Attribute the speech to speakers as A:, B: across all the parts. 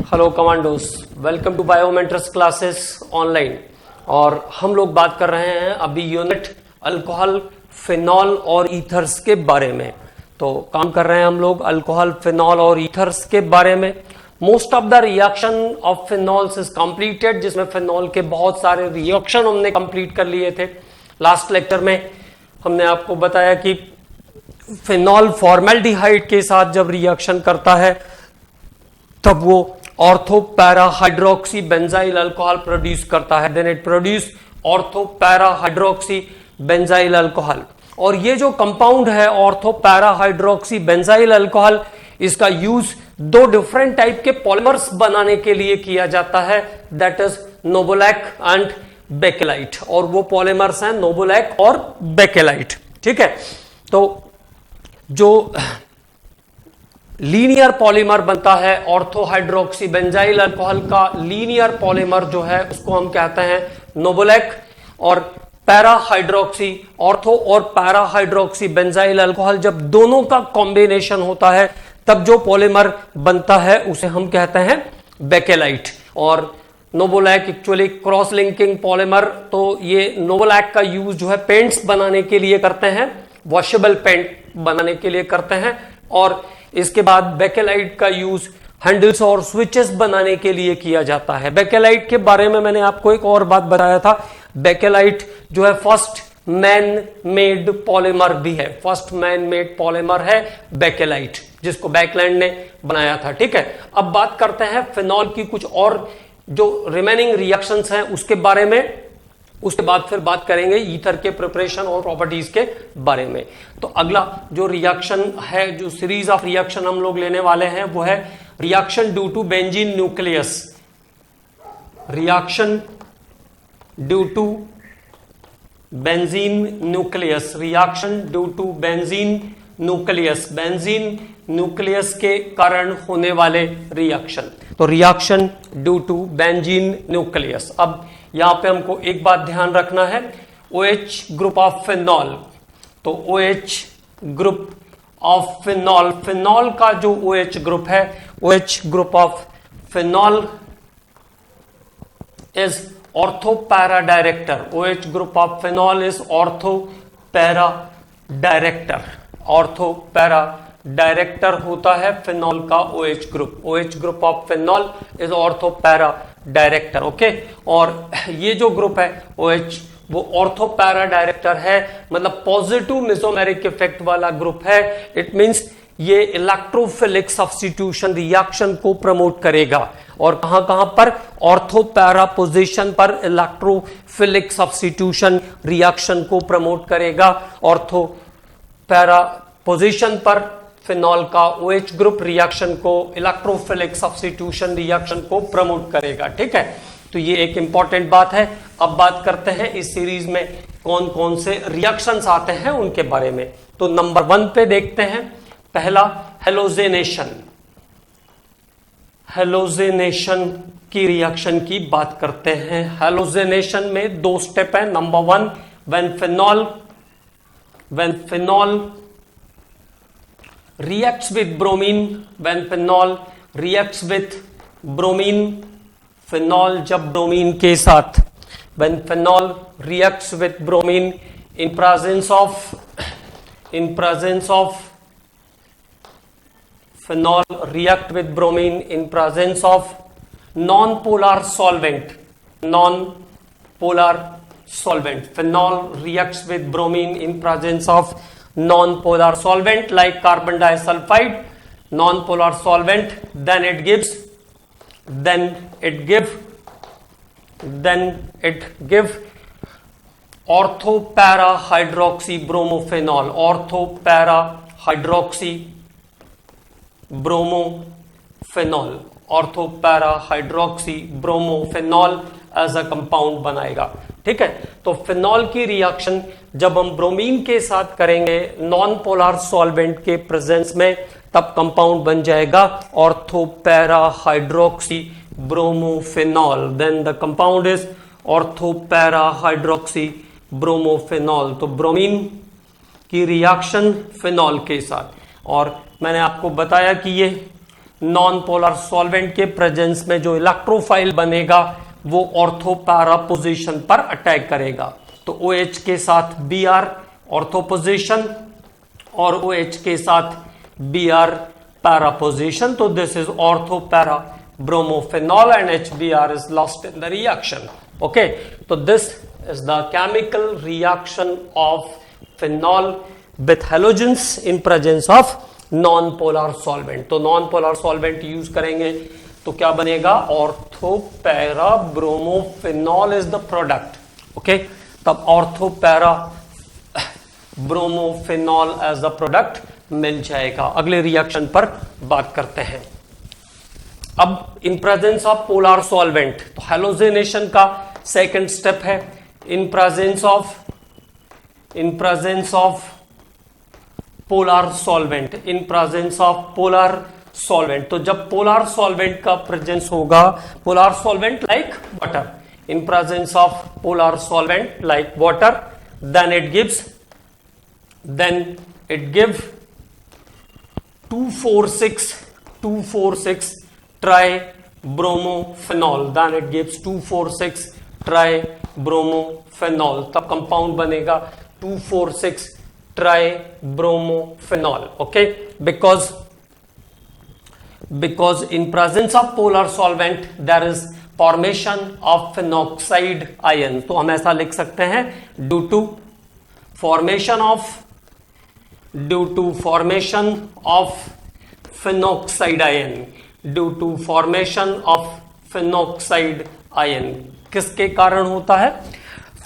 A: Hello commandos, welcome to Biomentors classes online. और हम लोग बात कर रहे हैं अभी यूनिट अल्कोहल, फिनॉल और ईथर्स के बारे में। तो काम कर रहे हैं हम लोग अल्कोहल, फिनॉल और ईथर्स के बारे में। Most of the reaction of phenols is completed, जिसमें फिनॉल के बहुत सारे रिएक्शन हमने कंप्लीट कर लिए थे। लास्ट लेक्चर में हमने आपको बताया कि फिनॉल फॉर्मेल्डिहाइड के साथ जब रिएक्शन करता है तब वो ortho para hydroxy benzyl alcohol produce करता है। Then it produce ortho para hydroxy benzyl alcohol. और ये जो कंपाउंड है ortho para hydroxy benzyl alcohol, इसका यूज दो डिफरेंट टाइप के पॉलीमर्स बनाने के लिए किया जाता है, that is novolac and bakelite. और वो पॉलीमर्स हैं नोबोलैक और बेकेलाइट। ठीक है, तो जो लीनियर पॉलीमर बनता है ऑर्थो हाइड्रोक्सी बेंजाइल अल्कोहल का, लीनियर पॉलीमर जो है उसको हम कहते हैं नोबोलैक। और पैरा हाइड्रोक्सी, ऑर्थो और पैरा हाइड्रोक्सी बेंजाइल अल्कोहल जब दोनों का कॉम्बिनेशन होता है तब जो पॉलीमर बनता है उसे हम कहते हैं बेकेलाइट। और नोबोलैक एक्चुअली क्रॉस लिंकिंग पॉलीमर, तो ये नोबोलैक का यूज जो है पेंट्स बनाने के लिए करते हैं, वॉशेबल पेंट बनाने के लिए करते हैं। और इसके बाद बेकेलाइट का यूज हैंडल्स और स्विचेस बनाने के लिए किया जाता है। बेकेलाइट के बारे में मैंने आपको एक और बात बताया था, बेकेलाइट जो है फर्स्ट मैन मेड पॉलीमर भी है, फर्स्ट मैन मेड पॉलीमर है बेकेलाइट, जिसको बैकलैंड ने बनाया था। ठीक है, अब बात करते हैं फिनॉल की कुछ और जो रिमेनिंग रिएक्शंस हैं उसके बारे में। उसके बाद फिर बात करेंगे ईथर के प्रिपरेशन और प्रॉपर्टीज के बारे में। तो अगला जो रिएक्शन है, जो सीरीज ऑफ रिएक्शन हम लोग लेने वाले हैं वो है reaction due to benzene nucleus. Reaction due to benzene nucleus, reaction due to benzene nucleus, benzene nucleus के कारण होने वाले रिएक्शन। तो reaction due to benzene nucleus. अब यहां पे हमको एक बात ध्यान रखना है, OH ग्रुप ऑफ फिनॉल। तो OH group of phenol, phenol का जो OH ग्रुप है, OH group of phenol is ortho para director. OH group of phenol is ortho para director. Ortho para director होता है फिनॉल का OH group. OH group of phenol is ortho para director. Okay, और ये जो group है OH वो ortho para director है, मतलब पॉजिटिव मेसोमेरिक इफेक्ट वाला ग्रुप है। इट मींस ये इलेक्ट्रोफिलिक सब्स्टिट्यूशन रिएक्शन को प्रमोट करेगा। और कहां कहां पर? ऑर्थो पैरा पोजीशन पर इलेक्ट्रोफिलिक सब्स्टिट्यूशन रिएक्शन को प्रमोट करेगा। ऑर्थो पैरा पोजीशन पर फिनॉल का OH ग्रुप रिएक्शन को, इलेक्ट्रोफिलिक सब्स्टिट्यूशन रिएक्शन को प्रमोट करेगा। ठीक है, तो ये एक इंपॉर्टेंट बात है। अब बात करते हैं इस सीरीज में कौन कौन से रिएक्शंस आते हैं उनके बारे में। तो नंबर 1 पे देखते हैं, पहला हेलोजेनेशन। हेलोजेनेशन की रिएक्शन की बात करते हैं। हेलोजेनेशन में 2 स्टेप है। Number 1, when phenol reacts with bromine, when phenol reacts with bromine, phenol जब bromine के साथ, when phenol reacts with bromine in presence of phenol react with bromine in presence of non-polar solvent, phenol reacts with bromine in presence of non-polar solvent like carbon disulfide, non-polar solvent, then it give ortho para hydroxy bromophenol, ortho para hydroxy bromophenol, ortho para hydroxy bromophenol as a compound बनाएगा। ठीक है, तो phenol की reaction जब हम bromine के साथ करेंगे नॉन पोलर सॉल्वेंट के प्रेजेंस में, तब कंपाउंड बन जाएगा ortho para hydroxy bromophenol. Then the compound is ortho para hydroxy bromophenol. तो ब्रोमीन की रिएक्शन फिनॉल के साथ, और मैंने आपको बताया कि ये नॉन पोलर सॉल्वेंट के प्रेजेंस में जो इलेक्ट्रोफाइल बनेगा वो ऑर्थो पैरा पोजीशन पर अटैक करेगा। तो OH के साथ Br ऑर्थो पोजीशन और OH के साथ Br पैरा पोजीशन, तो this is ortho para bromophenol and HBr is lost in the reaction. Okay, so this is the chemical reaction of phenol with halogens in presence of non-polar solvent. तो non-polar solvent use करेंगे तो क्या बनेगा, ortho para bromophenol is the product. Okay, तब ortho para bromophenol as the product मिल जाएगा। अगले reaction पर बात करते हैं। अब in presence of polar solvent, तो हेलोजिनेशन का सेकंड स्टेप है in presence of polar solvent, in presence of polar solvent. तो जब पोलर सॉल्वेंट का प्रेजेंस होगा, polar solvent like water, in presence of polar solvent like water, then it gives 246 ट्राइब्रोमोफेनॉल, then it gives 246 tribromophenol. तब compound बनेगा 246 tribromophenol. Okay, because in presence of polar solvent there is formation of phenoxide ion। तो हम ऐसा लिख सकते हैं due to formation of phenoxide ion, due to formation of phenoxide ion। किसके कारण होता है,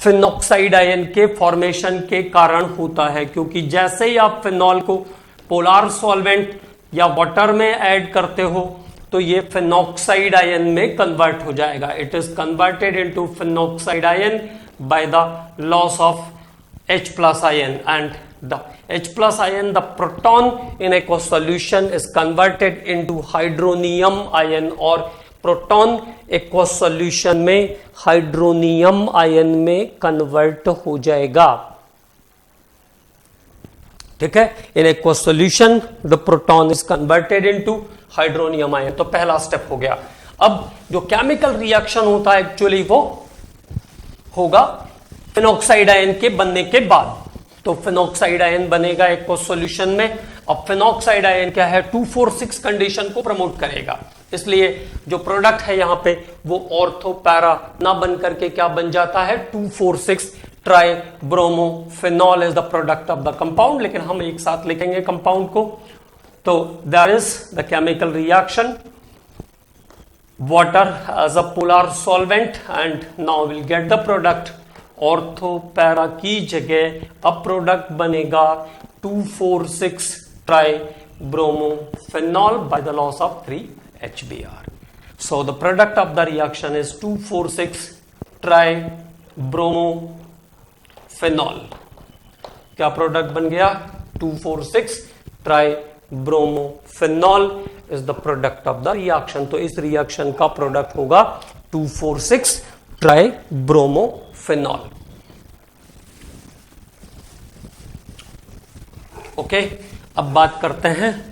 A: फिनॉक्साइड आयन के फॉर्मेशन के कारण होता है, क्योंकि जैसे ही आप फिनॉल को पोलर सॉल्वेंट या वाटर में ऐड करते हो तो ये फिनॉक्साइड आयन में कन्वर्ट हो जाएगा। It is converted into phenoxide ion bye the loss of H+ ion, and the H+ ion, the proton in aqueous solution is converted into hydronium ion, और proton aqueous solution में hydronium ion में convert हो जाएगा। ठीक है, इन aqueous solution the proton is converted into hydronium ion। तो पहला step हो गया। अब जो केमिकल रिएक्शन होता है एक्चुअली वो होगा फिनॉक्साइड आयन के बनने के बाद। तो फिनॉक्साइड आयन बनेगा एक्वस सॉल्यूशन में। अब फिनॉक्साइड आयन क्या है, 246 कंडीशन को प्रमोट करेगा, इसलिए जो प्रोडक्ट है यहां पे वो ऑर्थो पैरा ना बन करके क्या बन जाता है, 246 tribromophenol is the product of the compound. लेकिन हम एक साथ लिखेंगे कंपाउंड को। तो that is the chemical reaction, water as a polar solvent, and now will get the product. Ortho para की जगह अब प्रोडक्ट बनेगा 246 tribromophenol by the loss of 3HBr। So the product of the reaction is 246 tribromophenol. क्या product बन गया, 246 tribromophenol is the product of the reaction. तो इस reaction का प्रोडक्ट होगा 246 ट्राइब्रोमोफेनॉल। ओके, अब बात करते हैं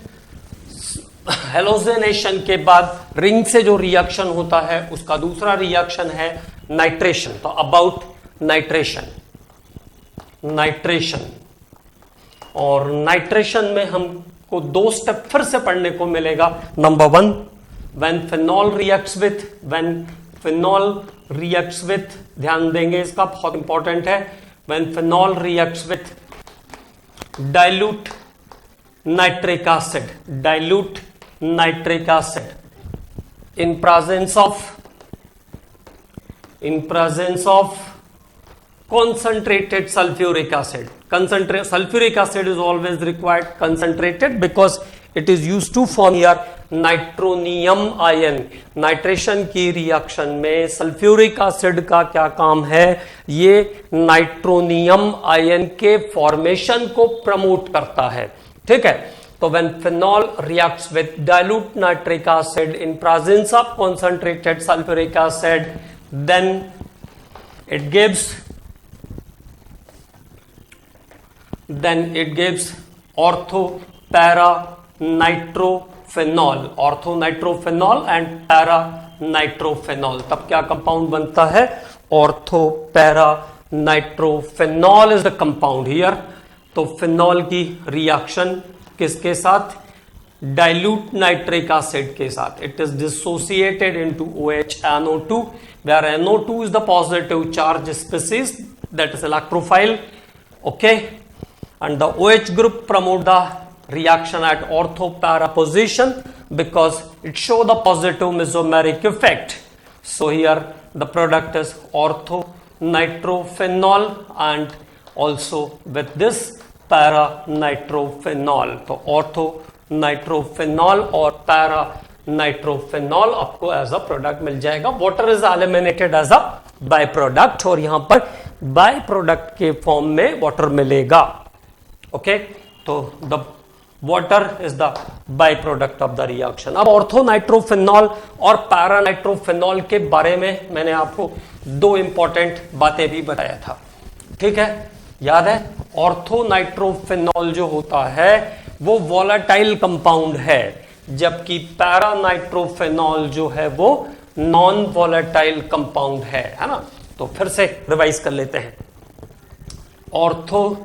A: हेलोजिनेशन के बाद रिंग से जो रिएक्शन होता है उसका दूसरा रिएक्शन है नाइट्रेशन। तो अबाउट नाइट्रेशन और नाइट्रेशन में हमको दो स्टेप फिर से पढ़ने को मिलेगा। Number 1, when phenol reacts with, ध्यान देंगे इसका, बहुत इंपॉर्टेंट है। When phenol reacts with dilute nitric acid in presence of concentrated sulfuric acid. Sulfuric acid is always required concentrated because it is used to form here nitronium ion. Nitration की reaction में sulphuric acid का क्या काम है, ये nitronium ion के formation को promote करता है। ठीक है, तो when phenol reacts with dilute nitric acid in presence of concentrated sulphuric acid, then it gives ortho para nitro nitrophenol, ortho nitrophenol and para nitrophenol, तब क्या कंपाउंड बनता है? Ortho para nitrophenol is the compound here. तो phenol की reaction किसके साथ? Dilute nitric acid के साथ। It is dissociated into OH NO2 where NO2 is the positive charge species that is electrophile, okay, and the OH group promote the reaction at ortho para position because it show the positive mesomeric effect. So here the product is ortho nitrophenol and also with this para nitrophenol। तो ortho nitrophenol और para nitrophenol आपको as a product मिल जाएगा। Water is eliminated as a by product और यहां पर by product के form में वाटर मिलेगा। ओके, तो the water is the by product of the reaction. अब ऑर्थो नाइट्रोफेनॉल और पैरा नाइट्रोफेनॉल के बारे में मैंने आपको दो इंपॉर्टेंट बातें भी बताया था, ठीक है, याद है? ऑर्थो नाइट्रोफेनॉल जो होता है वो वॉलेटाइल कंपाउंड है, जबकि पैरा नाइट्रोफेनॉल जो है वो नॉन वॉलेटाइल कंपाउंड है ना? तो फिर से रिवाइज कर लेते हैं। Ortho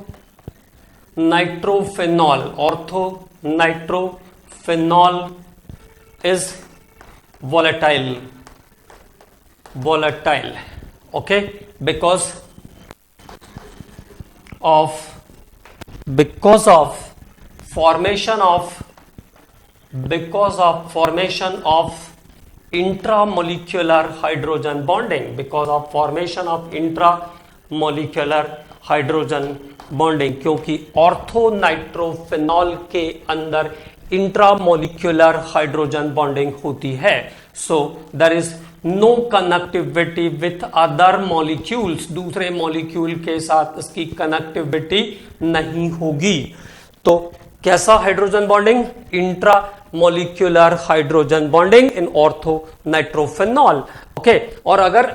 A: nitrophenol, ortho nitrophenol is volatile, volatile, okay, because formation of intramolecular hydrogen bonding, because of formation of intramolecular hydrogen bonding, क्योंकि ऑर्थो नाइट्रोफेनॉल के अंदर इंट्रामोलिक्यूलर हाइड्रोजन बॉन्डिंग होती है। So there is no connectivity with other molecules, दूसरे molecule के साथ इसकी connectivity नहीं होगी। तो कैसा hydrogen bonding? Intra molecular hydrogen bonding in ortho nitrophenol, okay. और अगर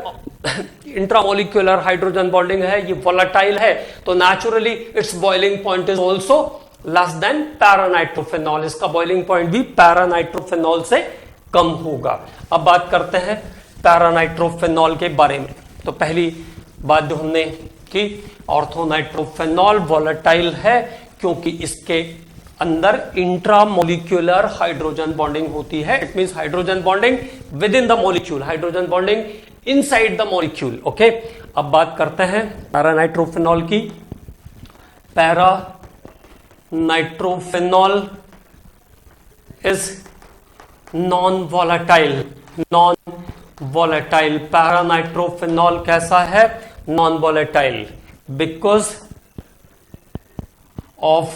A: इंट्रामोलिक्यूलर हाइड्रोजन बॉन्डिंग है, ये वोलेटाइल है, तो naturally its boiling point is also less than paranitrophenol, इसका बॉइलिंग पॉइंट भी पैरानाइट्रोफेनॉल से कम होगा। अब बात करते हैं पैरानाइट्रोफेनॉल के बारे में। तो पहली बात जो हमने की, ऑर्थोनाइट्रोफेनॉल वोलेटाइल है क्योंकि इसके अंदर इंट्रामोलिक्यूलर हाइड्रोजन बॉन्डिंग होती है। It means hydrogen bonding within the molecule, hydrogen bonding inside the molecule, okay. अब बात करते हैं पैरानाइट्रोफेनॉल की। Para nitrophenol is non volatile, non volatile. Paranitrophenol कैसा है? Non volatile, because of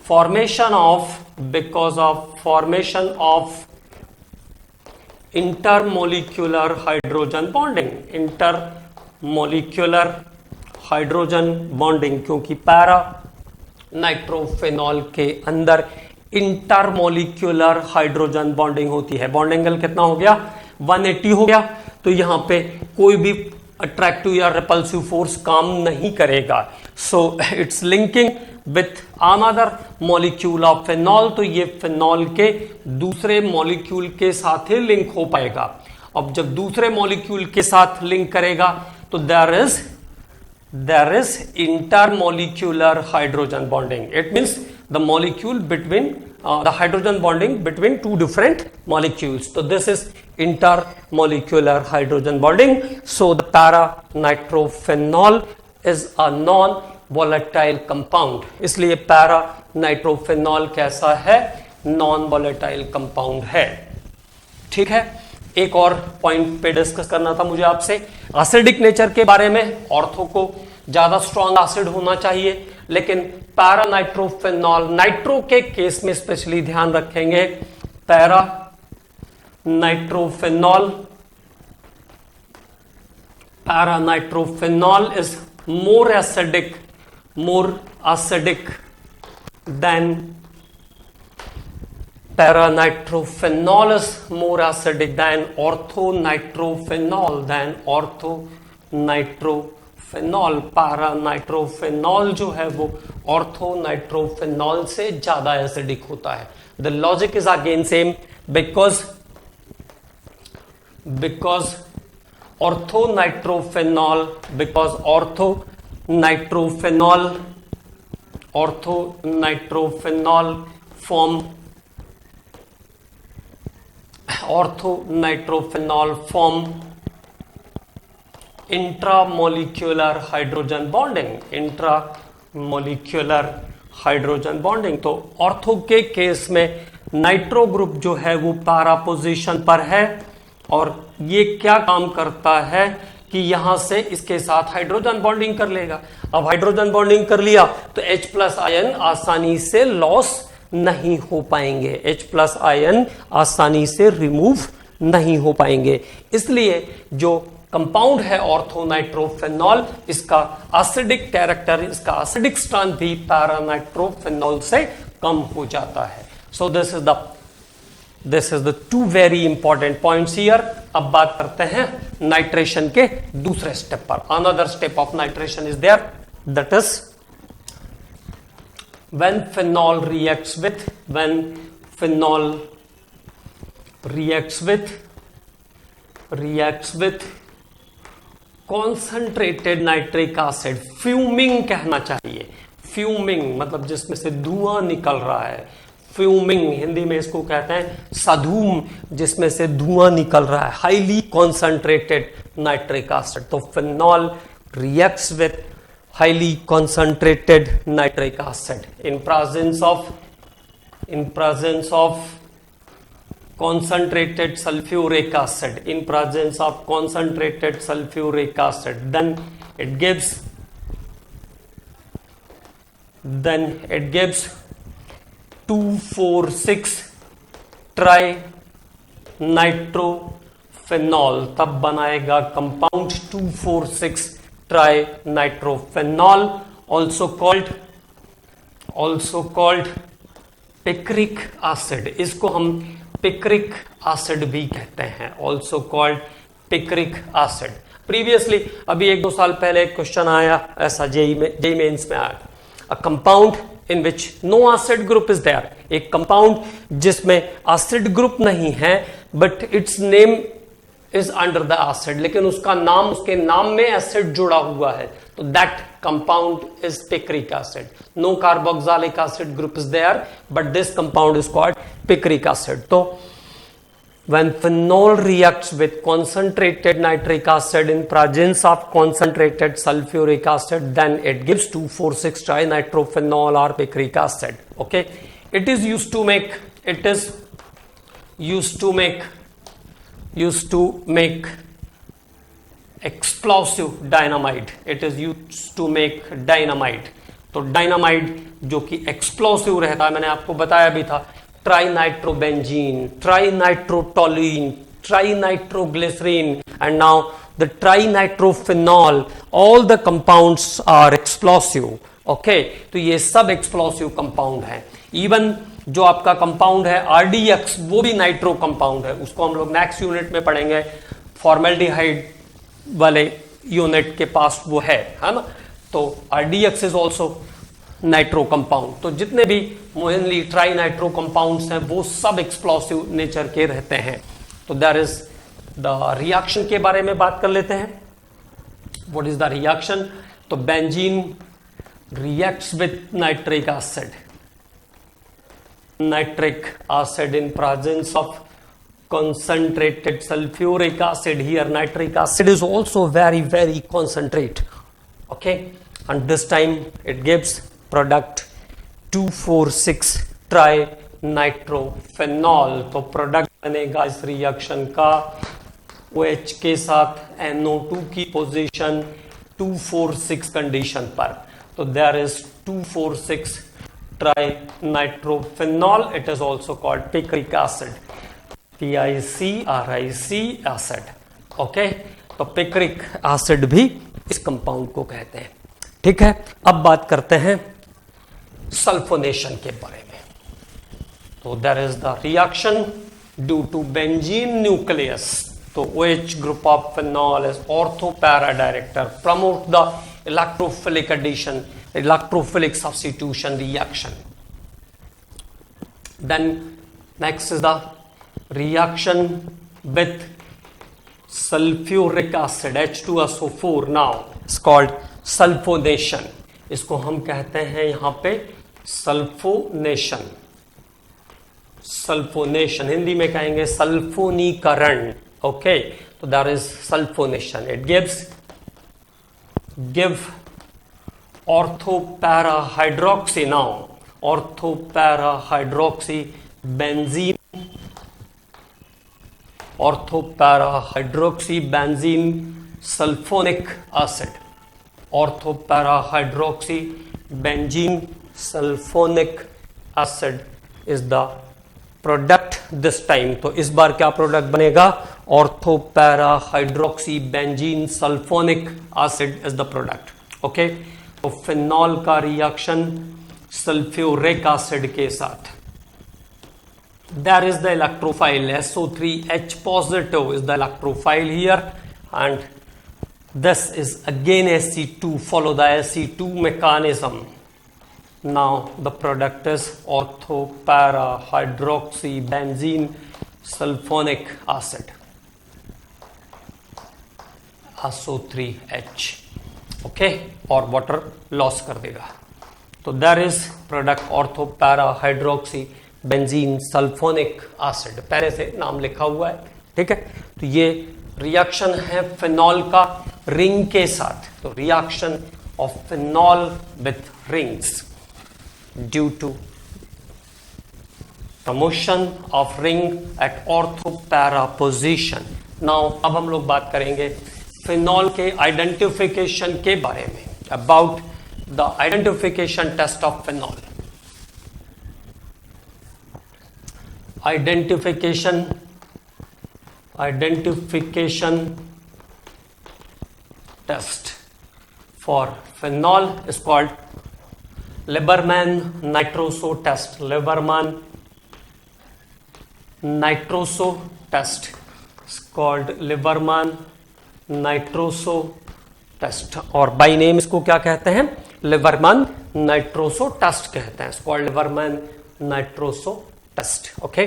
A: formation of intermolecular hydrogen bonding, intermolecular hydrogen bonding, क्योंकि para नाइट्रोफेनॉल के अंदर इंटरमोलिक्यूलर हाइड्रोजन बॉन्डिंग होती है। बॉन्ड एंगल कितना हो गया? 180 हो गया। तो यहां पे कोई भी अट्रैक्टिव या रिपल्सिव फोर्स काम नहीं करेगा। So it's linking with another molecule of phenol, तो ये फेनॉल के दूसरे मॉलिक्यूल के साथ ही लिंक हो पाएगा। अब जब दूसरे मॉलिक्यूल के साथ लिंक करेगा तो there is intermolecular hydrogen bonding. It means the molecule between the hydrogen bonding between two different molecules. So this is intermolecular hydrogen bonding. So the para nitrophenol is a non volatile compound. इसलिए para nitrophenol कैसा है? non volatile compound है। ठीक है, एक और point पे discuss करना था मुझे आपसे, एसिडिक नेचर के बारे में। ऑर्थो को ज्यादा स्ट्रॉन्ग एसिड होना चाहिए, लेकिन पैरा नाइट्रोफेनॉल, नाइट्रो के केस में स्पेशली ध्यान रखेंगे। Para nitrophenol is more acidic than Para-nitrophenol is more acidic than ortho-nitrophenol, nitrophenol, para nitrophenol जो है वो ऑर्थो नाइट्रोफेनॉल से ज्यादा एसिडिक होता है। The logic is again same, because ortho nitrophenol form intramolecular hydrogen bonding. तो ऑर्थो के केस में नाइट्रो ग्रुप जो है वो पैरा पोजीशन पर है, और ये क्या काम करता है कि यहां से इसके साथ हाइड्रोजन बॉन्डिंग कर लेगा। अब हाइड्रोजन बॉन्डिंग कर लिया तो H प्लस आयन आसानी से लॉस नहीं हो पाएंगे, H प्लस आयन आसानी से रिमूव नहीं हो पाएंगे। इसलिए जो कंपाउंड है ऑर्थोनाइट्रोफेनॉल, इसका एसिडिक कैरेक्टर, इसका एसिडिक स्ट्रेंथ भी पैरानाइट्रोफेनॉल से कम हो जाता है। So this is the two very important points here. अब बात करते हैं नाइट्रेशन के दूसरे स्टेप पर। Another step of nitration is there, that is when phenol reacts with concentrated nitric acid, fuming कहना चाहिए, फ्यूमिंग मतलब जिसमें से धुआं निकल रहा है, फ्यूमिंग हिंदी में इसको कहते हैं सधूम, जिसमें से धुआं निकल रहा है, हाईली कॉन्सेंट्रेटेड नाइट्रिक एसिड। तो phenol reacts with highly concentrated nitric acid in presence of concentrated sulfuric acid, then it gives 2,4,6 ट्राइनाइट्रोफेनॉल, तब बनाएगा compound 2,4,6 ट्राइनाइट्रोफेनॉल, also called picric acid. इसको हम पिक्रिक एसिड भी कहते हैं, also called picric acid. Previously अभी 1-2 साल पहले एक क्वेश्चन आया ऐसा जेई मेंस में आया, a compound in which no acid group is there, एक कंपाउंड जिसमें एसिड ग्रुप नहीं है but its name is under the acid, लेकिन उसका नाम, उसके नाम में एसिड जुड़ा हुआ है, तो that compound is picric acid. No carboxylic acid group is there but this compound is called picric acid. तो when phenol reacts with concentrated nitric acid in presence of concentrated sulfuric acid, then it gives 2,4,6 trinitrophenol or picric acid. Okay, it is used to make explosive dynamite. It is used to make dynamite. तो dynamite जो कि explosive रहता है, मैंने आपको बताया भी था, trinitrobenzene, trinitrotoluene, trinitroglycerine and now the trinitrophenol, all the compounds are explosive. Okay, तो ये सब एक्सप्लोसिव कंपाउंड है। इवन जो आपका कंपाउंड है आरडीएक्स, वो भी नाइट्रो कंपाउंड है, उसको हम लोग नेक्स्ट यूनिट में पढ़ेंगे, फॉर्मेल्डिहाइड वाले यूनिट के पास वो है ना। तो RDX is also nitro compound. तो जितने भी मोहिनली ट्राई नाइट्रो कंपाउंड्स हैं वो सब एक्सप्लोसिव नेचर के रहते हैं। तो देयर इज द रिएक्शन के बारे में बात कर लेते हैं। What is the reaction? तो benzene reacts with nitric acid, in presence of concentrated sulfuric acid. Here nitric acid is also very, very concentrate. Okay, and this time it gives product 2,4,6 trinitrophenol. तो product बनेगा इस reaction का OH के साथ NO2 की position 2,4,6 condition पर। तो there is 2,4,6 trinitrophenol. It is also called picric acid, PICRIC acid. Okay, तो पिक्रिक एसिड भी इस कंपाउंड को कहते हैं। ठीक है, अब बात करते हैं सल्फोनेशन के बारे में। तो there is the reaction due to benzene nucleus तो OH group of phenol is ortho-para director, promote the electrophilic addition, electrophilic substitution reaction. Then next is the reaction with sulfuric acid H2SO4. now it's called sulphonation. इसको हम कहते हैं यहां पे sulphonation. Sulphonation Hindi में कहेंगे सल्फोनीकरण. Okay, तो that is sulphonation. It give ortho para hydroxy. Now ortho para hydroxy benzene, ortho para hydroxy benzene sulphonic acid. Ortho para hydroxy benzene sulphonic acid is the product this time. तो इस बार क्या प्रोडक्ट बनेगा? Ortho para hydroxy benzene sulphonic acid is the product. Okay, तो phenol का reaction sulphuric acid के साथ. There is the electrophile SO3H positive is the electrophile here, and this is again Sc2. Follow the Sc2 mechanism. Now the product is orthopara hydroxy benzene sulfonic acid SO3H. okay, और water loss कर देगा. तो there is product orthopara hydroxy benzene sulphonic acid. पहले से नाम लिखा हुआ है. ठीक है, तो ये रिएक्शन है फिनॉल का रिंग के साथ. तो reaction of phenol with rings due to promotion of ring at ortho para position. Now अब हम लोग बात करेंगे फिनॉल के आइडेंटिफिकेशन के बारे में. About the identification test of phenol. Identification test for phenol is called Lieberman nitroso test. Lieberman nitroso test is called Lieberman nitroso test, और by name इसको क्या कहते हैं? Lieberman nitroso test कहते हैं. It's called Lieberman nitroso test. Okay,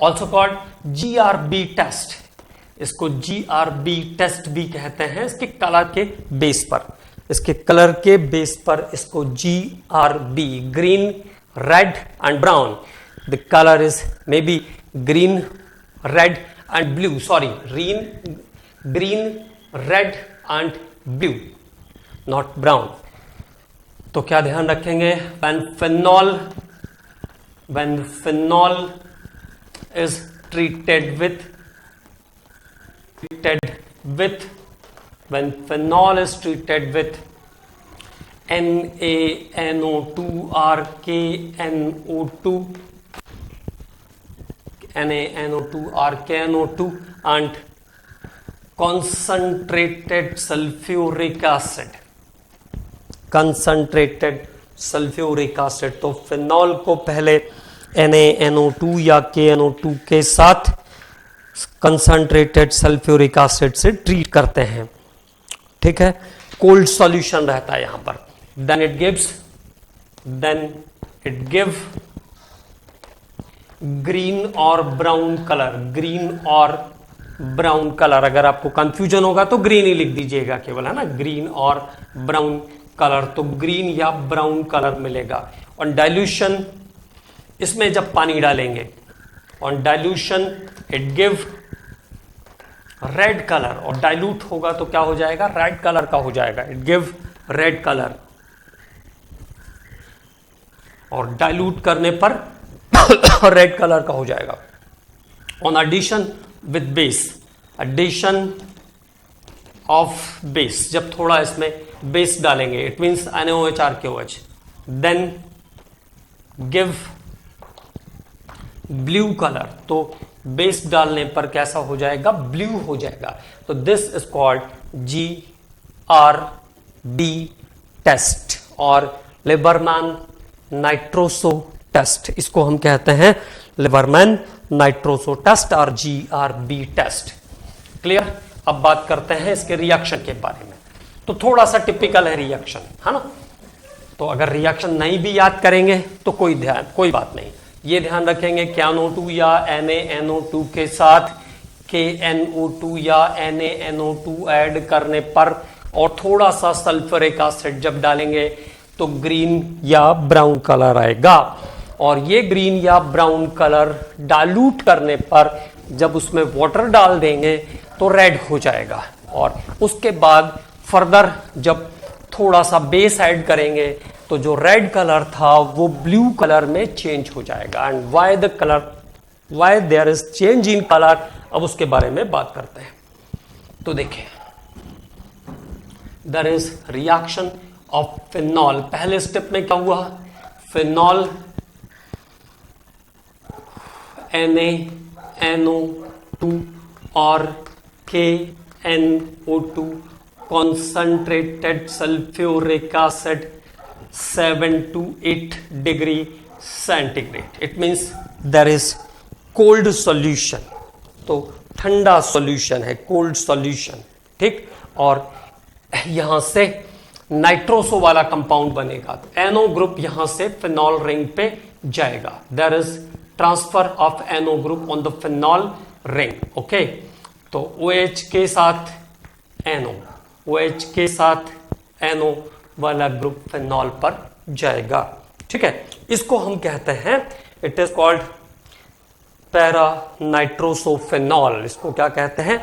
A: also called GRB test. इसको GRB test भी कहते हैं. इसके कलर के बेस पर, इसके कलर के बेस पर इसको GRB, green, red and brown. The colour is may be green, red and blue. Sorry, green, red and blue, not brown. तो क्या ध्यान रखेंगे? when phenol is treated with when phenol is treated with NaNO2 or KNO2 or KNO2 and concentrated sulfuric acid, तो phenol को पहले NaNO2 या KNO2 के साथ कंसंट्रेटेड सल्फ्यूरिक एसिड से ट्रीट करते हैं. ठीक है, कोल्ड सॉल्यूशन रहता है यहां पर. देन इट गिव ग्रीन और ब्राउन कलर. ग्रीन और ब्राउन कलर. अगर आपको कंफ्यूजन होगा तो ग्रीन ही लिख दीजिएगा केवल, है ना. ग्रीन और ब्राउन कलर, तो ग्रीन या ब्राउन कलर मिलेगा. ऑन डाइल्यूशन, इसमें जब पानी डालेंगे, on dilution it give red colour. और डाइल्यूट होगा तो क्या हो जाएगा? रेड कलर का हो जाएगा. It give red colour. और डाइल्यूट करने पर रेड कलर का हो जाएगा. On addition with base, addition of base, जब थोड़ा इसमें बेस डालेंगे, it means NaOH RKOH, then give blue colour. तो बेस डालने पर कैसा हो जाएगा? ब्लू हो जाएगा. तो this is called GRB test और लिबरमैन नाइट्रोसो टेस्ट. इसको हम कहते हैं लिबरमैन नाइट्रोसो टेस्ट और GRB टेस्ट. क्लियर। अब बात करते हैं इसके रिएक्शन के बारे में। तो थोड़ा सा टिपिकल है रिएक्शन, है ना। तो अगर रिएक्शन नहीं भी याद करेंगे तो कोई बात नहीं, ये ध्यान रखेंगे KNO2 या NaNO2 के साथ KNO2 या NaNO2 ऐड करने पर और थोड़ा सा सल्फ्यूरिक एसिड जब डालेंगे तो ग्रीन या ब्राउन कलर आएगा। और ये ग्रीन या ब्राउन कलर डाइल्यूट करने पर जब उसमें वाटर डाल देंगे तो रेड हो जाएगा। और उसके बाद फर्दर जब थोड़ा सा बेस ऐड करेंगे तो जो रेड कलर था वो ब्लू कलर में चेंज हो जाएगा। And why there is change in colour, अब उसके बारे में बात करते हैं। तो देखिए, there is reaction of phenol. पहले स्टेप में क्या हुआ, फिनॉल NaNO2 और KNO2 concentrated sulfuric acid 7 to 8 degree centigrade. It means there is cold solution. तो ठंडा सॉल्यूशन है, कोल्ड सॉल्यूशन, ठीक। और यहां से नाइट्रोसो वाला कंपाउंड बनेगा, तो NO ग्रुप यहां से फिनॉल रिंग पे जाएगा। There is transfer of NO group on the phenol ring, okay. तो OH के साथ NO, OH के साथ NO वाला ग्रुप फिनॉल पर जाएगा, ठीक है। इसको हम कहते हैं, it is called para nitrosophenol. इसको क्या कहते हैं,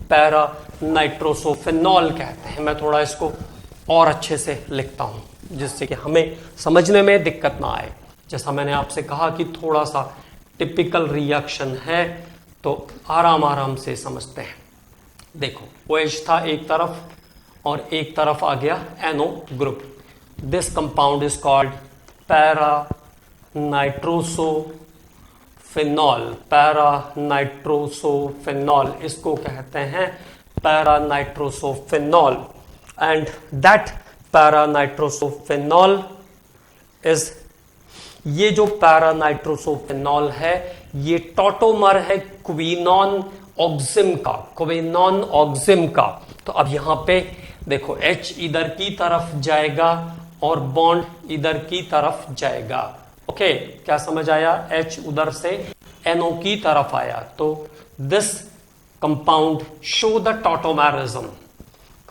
A: पैरा नाइट्रोसोफिनॉल कहते हैं। मैं थोड़ा इसको और अच्छे से लिखता हूं जिससे कि हमें समझने में दिक्कत ना आए। जैसा मैंने आपसे कहा कि थोड़ा सा टिपिकल रिएक्शन है तो आराम से समझते हैं। देखो, OH था एक तरफ और एक तरफ आ गया NO group. This compound is called para nitrosophenol. Para nitrosophenol, इसको कहते हैं para nitrosophenol. And that para nitrosophenol is, ये जो पैरा नाइट्रोसोफिनॉल है ये टॉटोमर है क्विनोन ऑक्सिम का, क्विनोन ऑक्सिम का। तो अब यहां पे देखो, H इधर की तरफ जाएगा और बॉन्ड इधर की तरफ जाएगा, ओके। क्या समझ आया, H उधर से NO की तरफ आया। तो this compound show the tautomerism.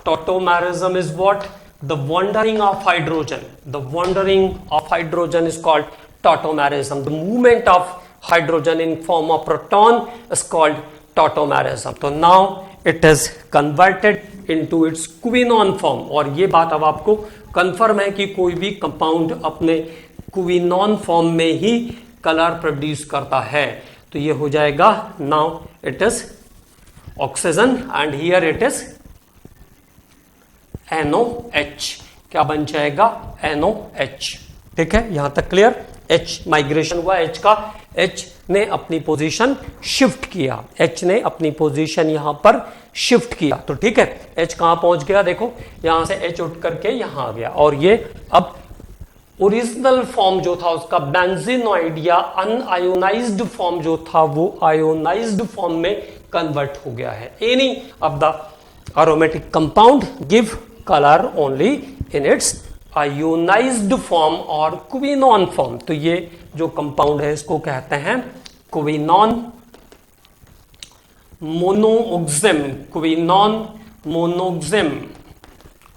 A: Tautomerism is what? The wandering of hydrogen. The wandering of hydrogen is called tautomerism. The movement of hydrogen in form of proton is called tautomerism. So now it is converted into its quinone form. और ये बात अब आपको confirm है कि कोई भी compound अपने क्विनोन फॉर्म में ही कलर प्रोड्यूस करता है। तो ये हो जाएगा, now it is oxygen and here it is NOH। क्या बन जाएगा, NOH, ठीक है। यहां तक क्लियर। H माइग्रेशन हुआ H का, H ने अपनी पोजीशन शिफ्ट किया, H ने अपनी पोजीशन यहां पर शिफ्ट किया, तो ठीक है। H कहां पहुंच गया, देखो यहां से H उठ करके यहां आ गया। और ये अब ओरिजिनल फॉर्म जो था उसका बेंजीनॉइड या अनआयोनाइज्ड फॉर्म जो था वो आयोनाइज्ड फॉर्म में कन्वर्ट हो गया है। Any of the aromatic compound give color only in its ionized form or quinone form। तो ये जो कंपाउंड है इसको कहते हैं क्विनोन मोनोऑक्सिम, क्विनोन मोनोऑक्सिम।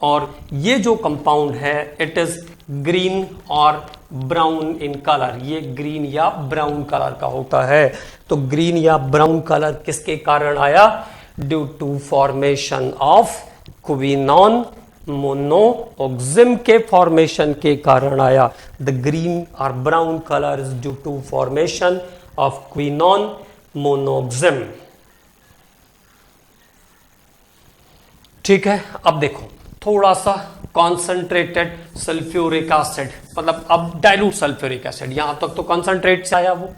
A: और ये जो कंपाउंड है इट इज ग्रीन और ब्राउन इन कलर, ये ग्रीन या ब्राउन कलर का होता है। तो ग्रीन या ब्राउन कलर किसके कारण आया, due to formation of quinone monoxime के फॉर्मेशन के कारण आया। द ग्रीन और brown colour is due to formation of quinone monoxime, ठीक है। अब देखो, थोड़ा सा कॉन्सेंट्रेटेड सल्फ्यूरिक एसिड, मतलब अब डाइल्यूट सल्फ्यूरिक एसिड, यहां तक तो कॉन्सेंट्रेट से आया वो,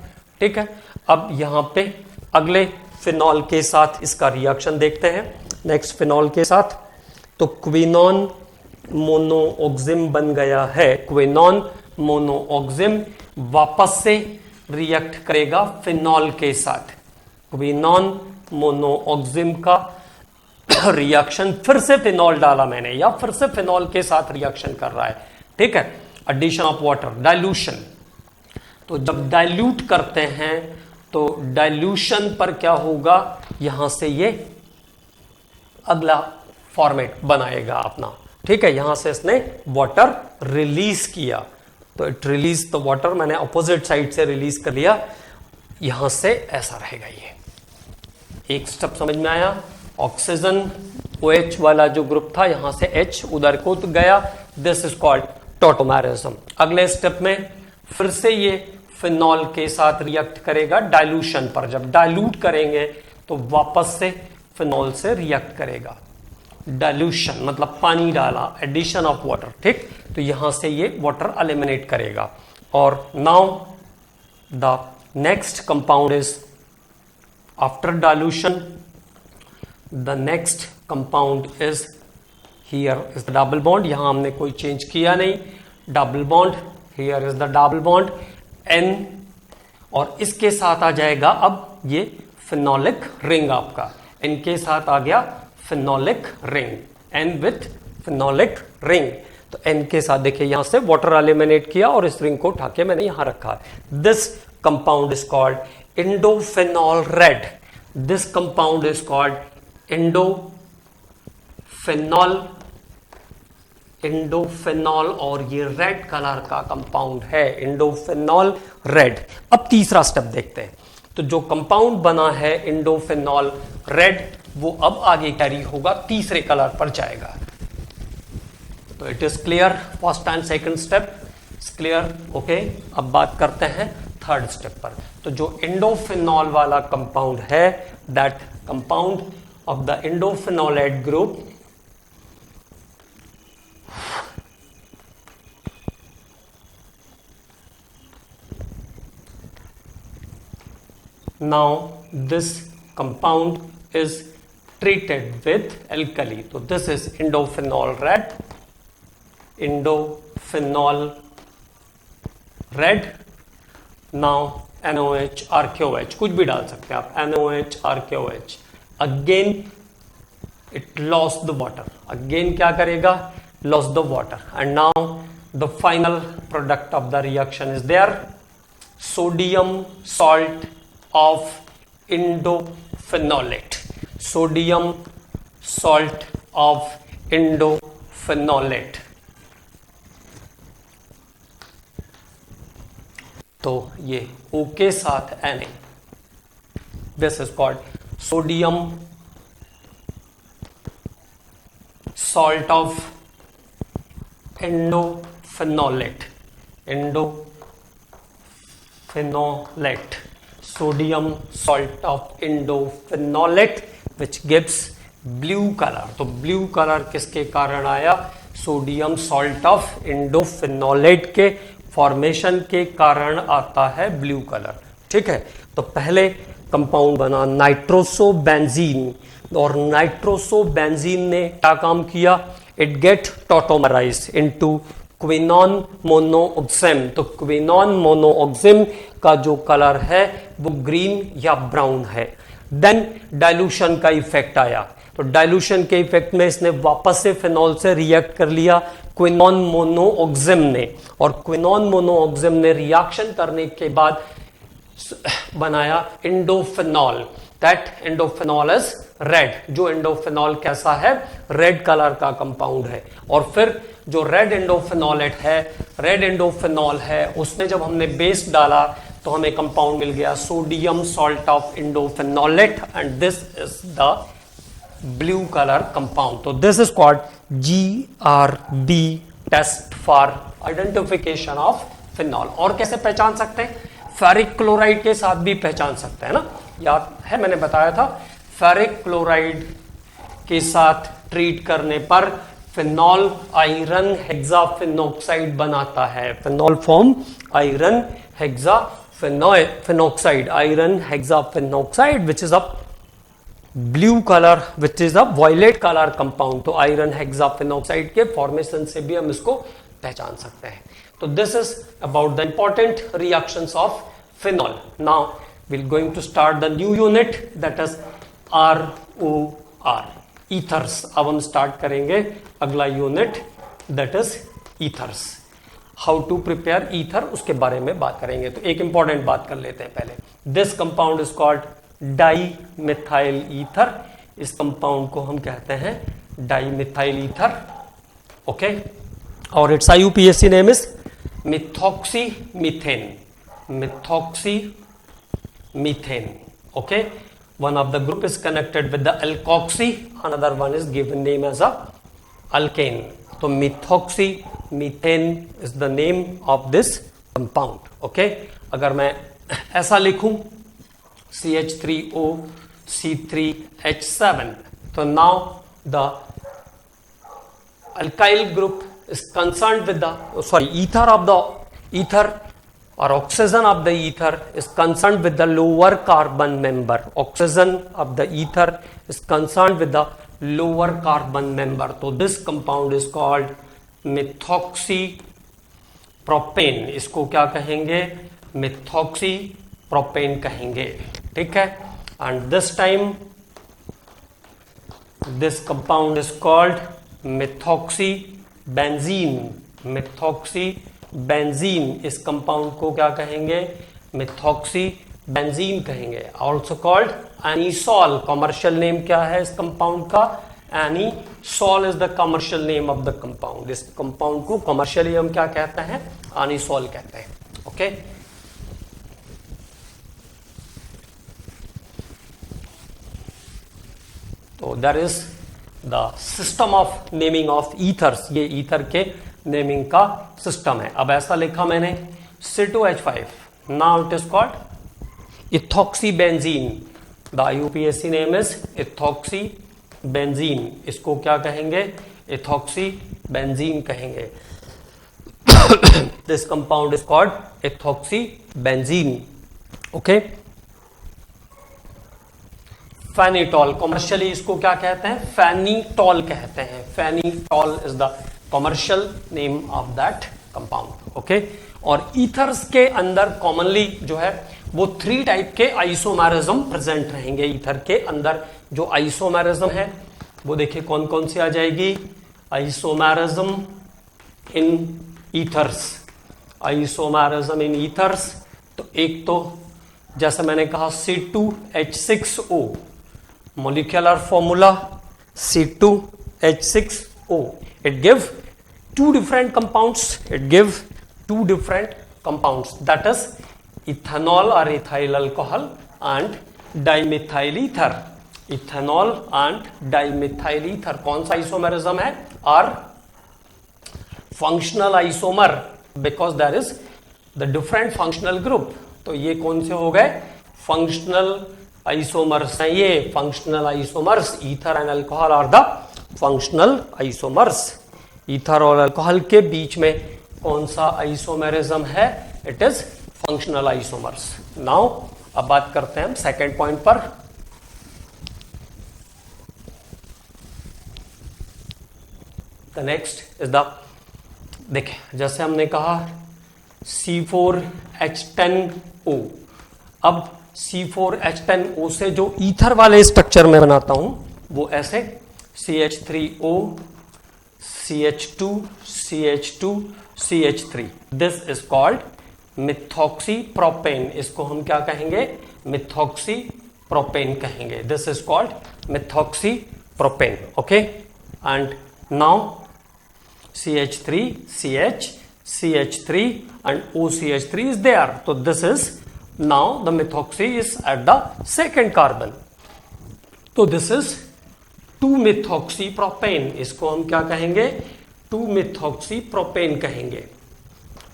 A: ठीक है। अब यहां पे अगले फिनॉल के साथ इसका रिएक्शन देखते हैं। नेक्स्ट फिनॉल के साथ, तो क्विनोन मोनोऑक्सिम बन गया है। क्विनोन मोनोऑक्सिम वापस से रिएक्ट करेगा फिनॉल के साथ। क्विनोन मोनोऑक्सिम का रिएक्शन फिर से फिनॉल डाला मैंने या फिर से फिनॉल के साथ रिएक्शन कर रहा है, ठीक है, एडिशन ऑफ वाटर, डाइल्यूशन। तो जब डाइल्यूट करते हैं तो डाइल्यूशन पर क्या होगा, यहां से ये अगला फॉर्मेट बनाएगा अपना, ठीक है, यहां से इसने वाटर रिलीज किया, तो इट रिलीज द वाटर, मैंने ऑपोजिट साइड से रिलीज कर लिया, यहां से ऐसा रहेगा ये। एक स्टेप समझ में आया, ऑक्सीजन OH वाला जो ग्रुप था यहां से H उधर को तो गया, दिस इज कॉल्ड टॉटोमेरिज्म। अगले स्टेप में फिर से ये फिनॉल के साथ रिएक्ट करेगा डाइल्यूशन पर, जब डाइल्यूट करेंगे तो वापस से फिनॉल से रिएक्ट करेगा, डाइल्यूशन मतलब पानी डाला, एडिशन ऑफ वाटर, ठीक, तो यहां से ये वाटर एलिमिनेट करेगा। और now the next compound is after dilution, the next compound is here is the double bond, यहां हमने कोई चेंज किया नहीं, double bond, here is the double bond N, और इसके साथ आ जाएगा अब ये फिनोलिक रिंग, आपका N के साथ आ गया phenolic ring, N with phenolic ring, तो N के साथ देखिए यहां से वाटर एलिमिनेट किया और इस रिंग को उठा के मैंने यहां रखा। This compound is called indophenol red, this compound is called indophenol और ये रेड कलर का कंपाउंड है, इंडोफिनॉल रेड। अब तीसरा स्टेप देखते हैं, तो जो कंपाउंड बना है इंडोफिनॉल रेड वो अब आगे कैरी होगा, तीसरे कलर पर जाएगा। तो it is clear, first and second step clear, okay. अब बात करते हैं थर्ड स्टेप पर। तो जो इंडोफिनॉल वाला कंपाउंड है, that compound of the indophenolate group now this compound is treated with alkali, so this is indophenol red, now NOH RKOH, कुछ भी डाल सकते हैं आप, NOH RKOH, again it lost the water, again क्या करेगा, lost the water, and now the final product of the reaction is there, sodium salt of indophenolate, sodium salt of indophenolate। तो ये O के साथ Na, this is called sodium salt of indophenolate, sodium salt of indophenolate which gives blue color। तो blue color किसके कारण आया, sodium salt of इंडोफिनोलेट के formation के कारण आता है ब्लू कलर, ठीक है। तो पहले कंपाउंड बना नाइट्रोसोबेंजीन, और नाइट्रोसोबेंजीन ने क्या काम किया, इट गेट टॉटोमराइज इनटू क्विनॉन मोनोऑक्सिम। तो क्विनॉन मोनोऑक्सिम का जो कलर है वो ग्रीन या ब्राउन है। देन डाइल्यूशन का इफेक्ट आया, तो डाइल्यूशन के इफेक्ट में इसने वापस से फिनॉल से रिएक्ट कर लिया क्विनॉन मोनोऑक्सिम ने, और क्विनॉन मोनोऑक्सिम ने रिएक्शन करने के बाद बनाया इंडोफिनॉल, दैट इंडोफिनॉल इज रेड। जो इंडोफिनॉल कैसा है, रेड कलर का कंपाउंड है। और फिर जो रेड इंडोफिनॉल है उसमें जब हमने बेस डाला तो हमें कंपाउंड मिल गया sodium salt of indophenolate, and this is the blue colour compound. तो this is called GRB test for identification of phenol. और कैसे पहचान सकते हैं, फेरिक क्लोराइड के साथ भी पहचान सकते हैं ना, याद है मैंने बताया था, फेरिक क्लोराइड के साथ ट्रीट करने पर फिनॉल आयरन हेक्साफिनॉक्साइड बनाता है, phenol form iron hexaphenoxide, iron hexaphenoxide which is a blue colour, which is a violet colour compound. तो आयरन हेक्साफिनॉक्साइड के फॉर्मेशन से भी हम इसको पहचान सकते हैं। तो this is about the important reactions of phenol. Now we're going to start the new unit, that is ROR, ethers. अब हम स्टार्ट करेंगे अगला unit, that is ethers. How to prepare ether, उसके बारे में बात करेंगे। तो एक इंपॉर्टेंट बात कर लेते हैं पहले। This compound is called di methyl ether. इस कंपाउंड को हम कहते हैं डाई मिथाइल ईथर, ओके। और it's IUPAC name is methoxy methane, methoxy methane, okay. One of the group is connected with the alkoxy, another one is given name as a alkane. So methoxy methane is the name of this compound. Okay, अगर मैं ऐसा लिखूं CH3O C3H7, तो now the alkyl group is concerned with the ether of the ether or oxygen of the ether is concerned with the lower carbon member. Oxygen of the ether is concerned with the lower carbon member. So this compound is called methoxypropane. इसको क्या कहेंगे? methoxypropane कहेंगे, ठीक है। And this time this compound is called methoxybenzene. methoxybenzene, इस compound को क्या कहेंगे? methoxybenzene कहेंगे। Also called anisole. Commercial name क्या है इस कंपाउंड का? Anisole is the commercial name of the compound. इस कंपाउंड को कमर्शियली हम क्या कहते हैं? एनीसॉल कहते हैं, ओके। तो there is the system of naming of ethers. ये ईथर के नेमिंग का सिस्टम है। अब ऐसा लिखा मैंने C2H5, now it is called ethoxybenzene. The IUPAC name is इथॉक्सीबेंजीन। इसको क्या कहेंगे? इथॉक्सीबेंजीन कहेंगे। This compound is called ethoxybenzene, okay. Phenetole, commercially इसको क्या कहते हैं? फेनिटॉल कहते हैं। Phenetole is the commercial name of that compound, okay. और ईथर्स के अंदर कॉमनली जो है वो 3 टाइप के आइसोमेरिज्म प्रेजेंट रहेंगे। ईथर के अंदर जो आइसोमेरिज्म है वो देखिए कौन कौन सी आ जाएगी। Isomerism in ethers, isomerism in ethers. तो एक तो जैसे मैंने कहा C2H6O, molecular formula C2H6O. It give two different compounds. It give two different compounds. That is ethanol or ethyl alcohol and dimethyl ether. Ethanol and dimethyl ether. कौन सा isomerism है? R functional isomer, because there is the different functional group. तो ये कौन से हो गए? Functional isomers हैं ये। Functional isomers, ether and alcohol are the functional isomers. Ether और अल्कोहल के बीच में कौन सा आइसोमेरिज्म है? It is functional isomers. Now अब बात करते हैं हम सेकेंड पॉइंट पर। द नेक्स्ट इज द, देखिए जैसे हमने कहा C4H10O। अब C4H10O से जो ईथर वाले स्ट्रक्चर में बनाता हूं वो ऐसे CH3O CH2 CH2 CH3। This is called methoxypropane. इसको हम क्या कहेंगे? मिथॉक्सीप्रोपेन कहेंगे। This is called methoxypropane, okay. And now CH3 CH CH3 and OCH3 is there. So this is now the methoxy is at the second carbon. So this is 2-methoxypropane. इसको हम क्या कहेंगे? 2-methoxypropane कहेंगे,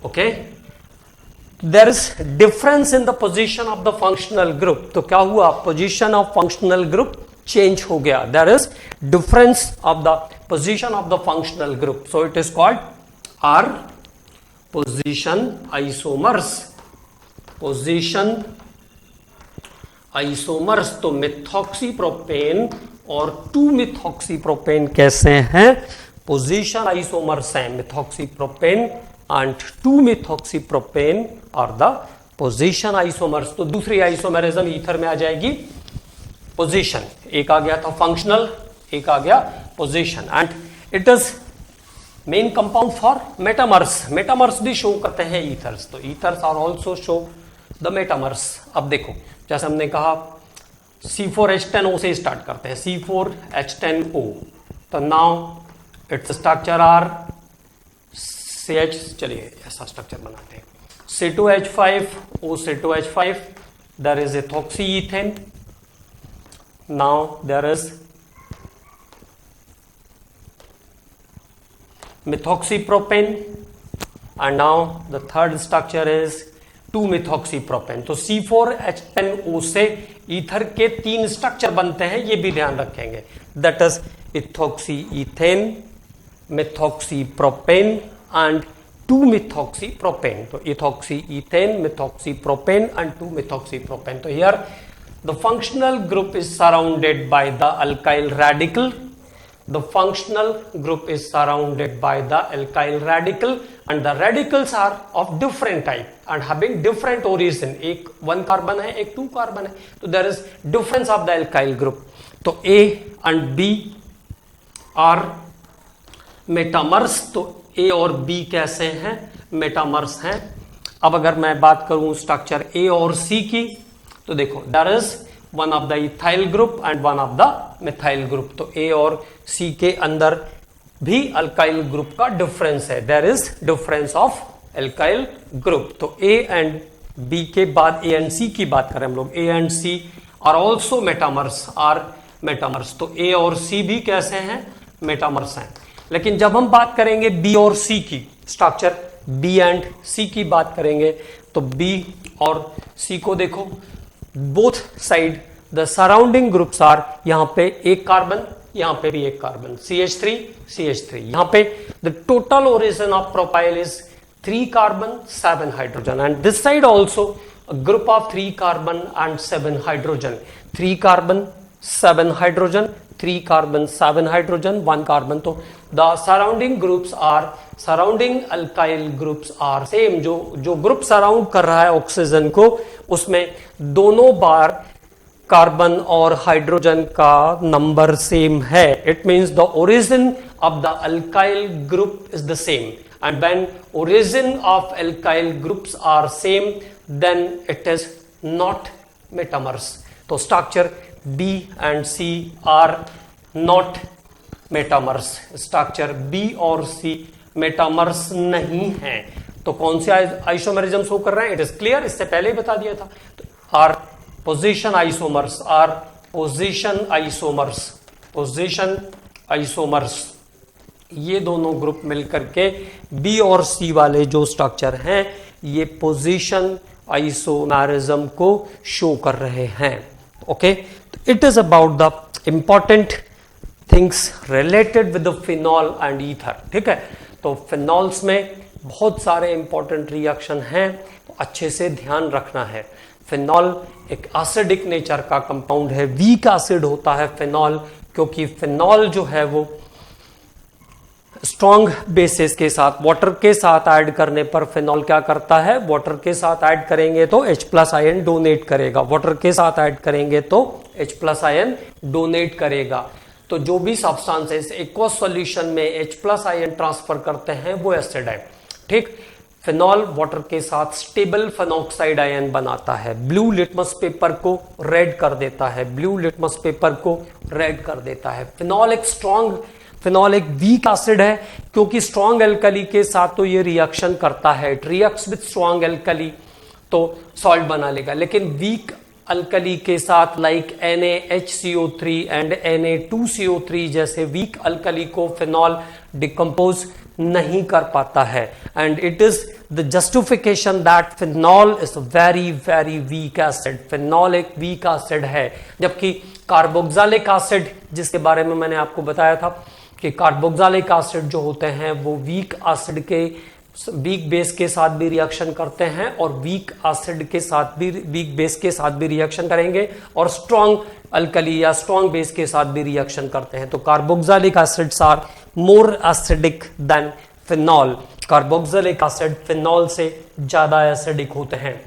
A: okay? There is difference in the position of the functional group. तो क्या हुआ? Position of functional group change हो गया. There is difference of the position of the functional group. So it is called R position isomers. Position isomers. तो methoxypropane और 2-methoxypropane कैसे हैं? Position isomers हैं। methoxypropane and 2-methoxypropane are the position isomers. तो दूसरी isomerism ether में आ जाएगी position. एक आ गया था फंक्शनल, एक आ गया position, and it is main compound for metamers. Metamers भी शो करते हैं ईथर्स, तो ethers are also show the metamers. अब देखो जैसे हमने कहा C4H10O से स्टार्ट करते हैं, C4H10O, तो now its structure are CH, चलिए ऐसा स्ट्रक्चर बनाते हैं, C2H5O, C2H5, there is ethoxyethane, now there is methoxypropane, and now the third structure is 2-methoxypropane। तो C4H10O से ईथर के 3 स्ट्रक्चर बनते हैं, ये भी ध्यान रखेंगे, that is ethoxyethane, methoxypropane and 2-methoxypropane। तो ethoxyethane, methoxypropane and 2-methoxypropane। तो here the functional group is surrounded by the alkyl radical, the functional group is surrounded by the alkyl radical and the radicals are of different type and having different origin, एक 1 carbon है, एक 2 carbon है, तो there is difference of the alkyl group। तो A and B are metamers, तो A और B कैसे हैं, मेटामर्स हैं। अब अगर मैं बात करूं स्ट्रक्चर A और C की, तो देखो there is one of the ethyl group and one of the methyl group. तो A और C के अंदर भी अल्काइल ग्रुप का डिफरेंस है, there is difference of alkyl group. तो A एंड B के बाद A एंड C की बात करें हम लोग, A and C are also metamers, are metamers. तो A और C भी कैसे हैं, मेटामर्स हैं। लेकिन जब हम बात करेंगे B और C की, स्ट्रक्चर B एंड C की बात करेंगे, तो B और C को देखो, both side the surrounding groups are, यहां पे एक कार्बन, यहां पे भी एक कार्बन, CH3 CH3। यहां पे the total origin of propyl is 3 carbon 7 hydrogen, and this side also group of 3 carbon and 7 hydrogen, 3 carbon 7 hydrogen, 3 carbon 7 hydrogen, 1 carbon. तो the surrounding groups are, surrounding alkyl groups are same. जो group surround कर रहा है oxygen को, उसमें दोनों बार carbon और हाइड्रोजन का नंबर सेम है। It means the origin of the alkyl group is the same, and when origin of alkyl groups are same then it is not metamers. तो structure B and C are not metamers, structure B और C metamers नहीं है। तो कौन से isomerism show कर रहे हैं, इट इज क्लियर, इससे पहले ही बता दिया था। तो are position isomers, are position isomers, position isomers, ये दोनों ग्रुप मिलकर के B और C वाले जो स्ट्रक्चर हैं, ये पोजीशन आइसोमेरिज्म को शो कर रहे हैं। Okay, it is about the important things related with the phenol and ether. ठीक है, तो फिनॉल्स में बहुत सारे इंपॉर्टेंट रिएक्शन हैं, तो अच्छे से ध्यान रखना है। फिनॉल एक एसिडिक नेचर का कंपाउंड है, वीक एसिड होता है फिनॉल, क्योंकि फिनॉल जो है वो स्ट्रॉन्ग बेसिस के साथ, वाटर के साथ ऐड करने पर फिनॉल क्या करता है, वाटर के साथ ऐड करेंगे तो H+ आयन डोनेट करेगा, वाटर के साथ ऐड करेंगे तो H+ आयन डोनेट करेगा। तो जो भी सब्सटेंसेस एक्वस सॉल्यूशन में H+ आयन ट्रांसफर करते हैं वो एसिड है। ठीक, फिनॉल वाटर के साथ स्टेबल फेनॉक्साइड आयन बनाता है, ब्लू लिटमस पेपर को रेड कर देता है, ब्लू लिटमस पेपर को रेड कर देता है। फिनॉल एक वीक एसिड है, क्योंकि स्ट्रॉन्ग एल्कली के साथ तो ये रिएक्शन करता है, it reacts with strong alkali तो सॉल्ट बना लेगा। लेकिन वीक अल्कली के साथ लाइक NaHCO3 एंड Na2CO3 जैसे वीक अल्कली को फिनॉल डिकम्पोज नहीं कर पाता है, and it is the justification that phenol is very very weak acid. Phenol एक वीक एसिड है, जबकि कार्बोक्सिलिक एसिड, जिसके बारे में मैंने आपको बताया था कि कार्बोक्सिलिक एसिड जो होते हैं वो वीक एसिड के वीक बेस के साथ भी रिएक्शन करते हैं, और वीक एसिड के साथ भी, वीक बेस के साथ भी रिएक्शन करेंगे, और स्ट्रॉन्ग अल्कली या स्ट्रॉन्ग बेस के साथ भी रिएक्शन करते हैं। तो carboxylic acids are more acidic than phenol. Carboxylic acid phenol से ज्यादा एसिडिक होते हैं।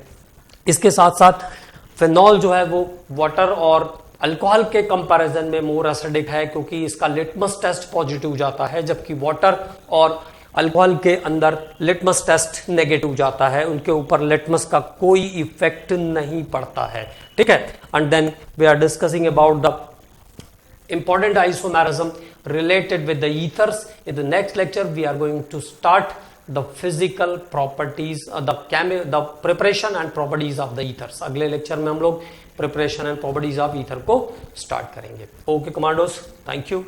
A: इसके साथ साथ फिनॉल जो है वो वाटर और अल्कोहल के कंपैरिजन में मोर एसिडिक है क्योंकि इसका लिटमस टेस्ट पॉजिटिव जाता है, जबकि वाटर और अल्कोहल के अंदर लिटमस टेस्ट नेगेटिव जाता है, उनके ऊपर लिटमस का कोई इफेक्ट नहीं पड़ता है। ठीक है, and then we are discussing about the important isomerism related with the ethers. In the next lecture we are going to start the physical properties, the preparation and properties of the ethers. अगले lecture में हम लोग preparation and properties of ether को start करेंगे। Okay commandos, thank you.